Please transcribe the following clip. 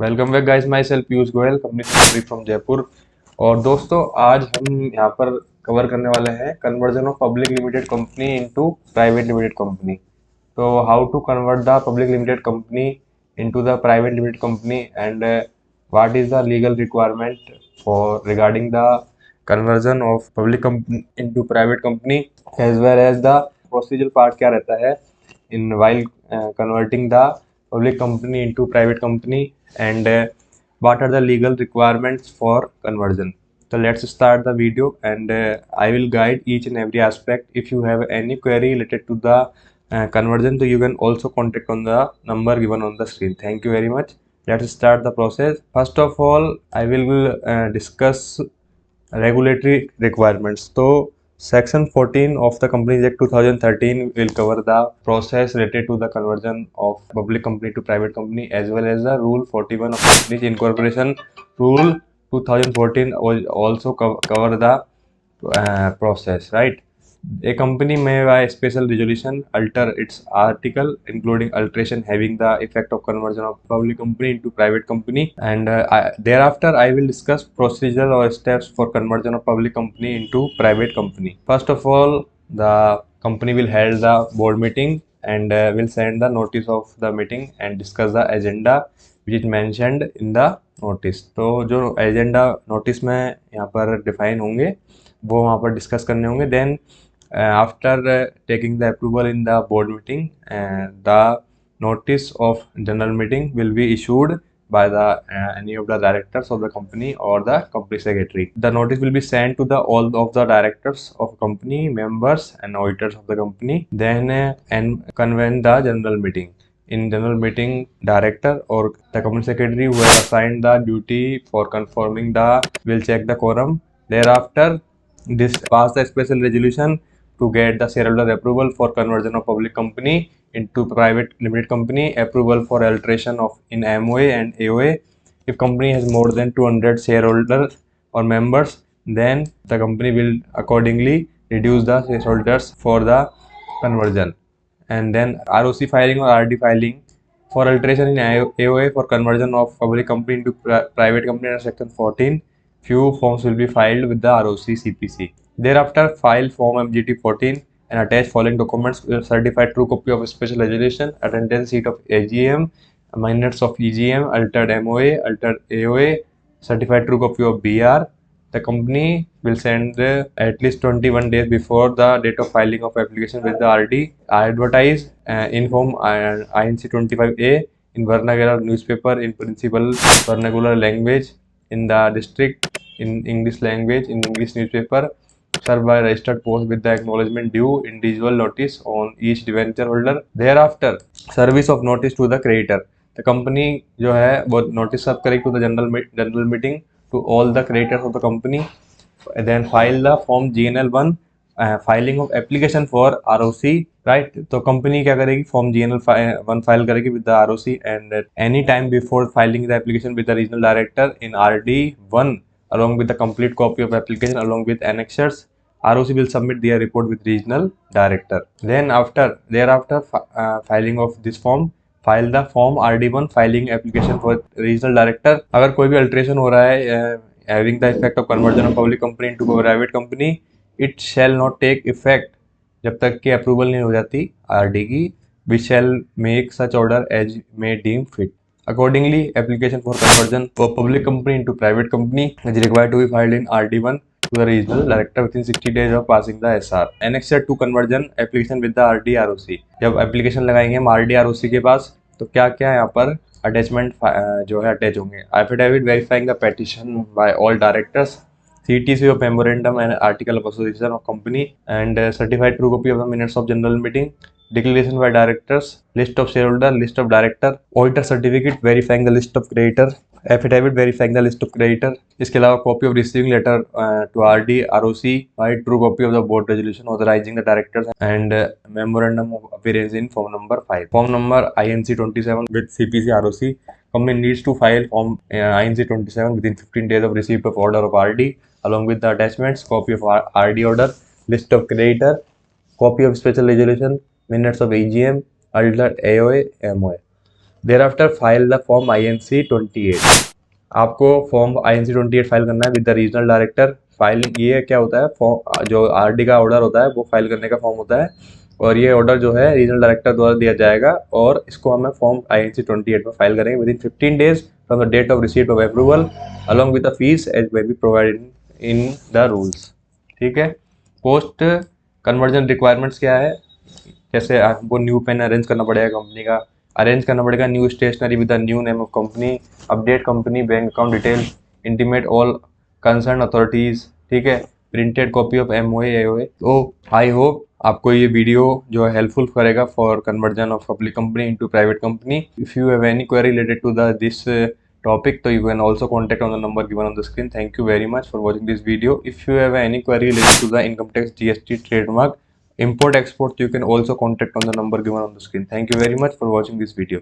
Welcome back guys, my self Piyush Goyal, company secretary from Jaipur. और दोस्तों, आज हम यहाँ पर कवर करने वाले हैं conversion of public limited company into private limited company. तो how to convert the public limited company into the private limited company and what is the legal requirement for regarding the conversion of public company into private company, as well as the procedure part क्या रहता है in while converting the public company into private company, and what are the legal requirements for conversion. So let's start the video, and I will guide each and every aspect. If you have any query related to the conversion, so you can also contact on the number given on the screen. Thank you very much. Let's start the process. First of all, I will discuss regulatory requirements. So Section 14 of the Companies Act 2013 will cover the process related to the conversion of public company to private company, as well as the Rule 41 of Companies Incorporation Rule 2014 will also cover the process, right? A company may by special resolution alter its article, including alteration having the effect of conversion of public company into private company. And thereafter, I will discuss procedural or steps for conversion of public company into private company. First of all, the company will hold the board meeting and will send the notice of the meeting and discuss the agenda which is mentioned in the notice. तो जो agenda notice में यहाँ पर define होंगे वो वहाँ पर discuss करने होंगे. Then after taking the approval in the board meeting, the notice of general meeting will be issued by the any of the directors of the company or the company secretary. The notice will be sent to the all of the directors of company, members and auditors of the company. Then and convene the general meeting. In general meeting, director or the company secretary who has assigned the duty for confirming the will check the quorum. Thereafter, this pass the special resolution to get the shareholder approval for conversion of public company into private limited company, approval for alteration of in MOA and AOA. If company has more than 200 shareholders or members, then the company will accordingly reduce the shareholders for the conversion. And then ROC filing or RD filing for alteration in AOA for conversion of public company into private company under section 14. Few forms will be filed with the ROC CPC. Thereafter, file form MGT 14 and attach following documents: certified true copy of special resolution, attendance sheet of AGM, minutes of EGM, altered MOA, altered AOA, certified true copy of BR. The company will send at least 21 days before the date of filing of application with the RD. Advertise in form INC 25A in vernacular newspaper in principal vernacular language in the district, in English language in English newspaper, served by registered post with the acknowledgement due individual notice on each debenture holder. Thereafter, service of notice to the creditor. The company जो है वो notice serve करेगी to the general meeting to all the creditors of the company. Then file the form GNL1, filing of application for ROC, right? तो company क्या करेगी, form GNL1 file करेगी with the ROC, and at any time before filing the application with the regional director in RD1 along with the complete copy of application along with annexures. ROC will submit their report with regional director. Then thereafter filing of this form, file the form RD1 filing application for regional director. अगर कोई भी alteration हो रहा है having the effect of conversion of public company into private company, it shall not take effect जब तक कि approval नहीं हो जाती RD की. We shall make such order as may deem fit. Accordingly, application for conversion for public company into private company is required to be filed in RD1 to the regional director within 60 days of passing the SR. Annexure to conversion application with the RD ROC. जब application लगाएंगे हम RD ROC के पास, तो क्या क्या यहाँ पर attachment जो है अटैच होंगे: affidavit verifying the petition by all directors, CTC of memorandum and article of association of company, and certified true copy of the minutes of general meeting, declaration by directors, list of shareholder, list of director, auditor certificate verifying the list of creditor, affidavit verifying the list of creditor. इसके अलावा copy of receiving letter to RD ROC, right, true copy of the board resolution authorizing the directors, and memorandum of appearance in form number 5. Form number INC 27 with CPC ROC. Company needs to file form INC 27 within 15 days of receipt of order of RD along with the attachments: copy of RD order, list of creditor, copy of special resolution, minutes of AGM, altered AOA, MOA. Thereafter file the form INC 28। आपको form INC 28 file करना है with the regional director. Filing ये क्या होता है, form जो RD का order होता है वो फाइल करने का फॉर्म होता है, और ये ऑर्डर जो है रीजनल डायरेक्टर द्वारा दिया जाएगा, और इसको हमें फॉर्म INC 28 में फाइल करेंगे within 15 days from the date of receipt of approval along with the fees as may be provided in the rules. ठीक है। पोस्ट कन्वर्जन रिक्वायरमेंट्स क्या है, जैसे आपको न्यू पेन अरेंज करना पड़ेगा, कंपनी का अरेंज करना पड़ेगा, new stationery with the new name of company, update company bank account detail, intimate all concern authorities. ठीक है। Printed copy of MOA AOA। तो आई होप आपको ये वीडियो जो है हेल्पफुल करेगा for conversion of public company into private company. If you have any query related to the this topic, so you can also contact on the number given on the screen. Thank you very much for watching this video. If you have any query related to the income tax, GST, trademark, import export, you can also contact on the number given on the screen. Thank you very much for watching this video.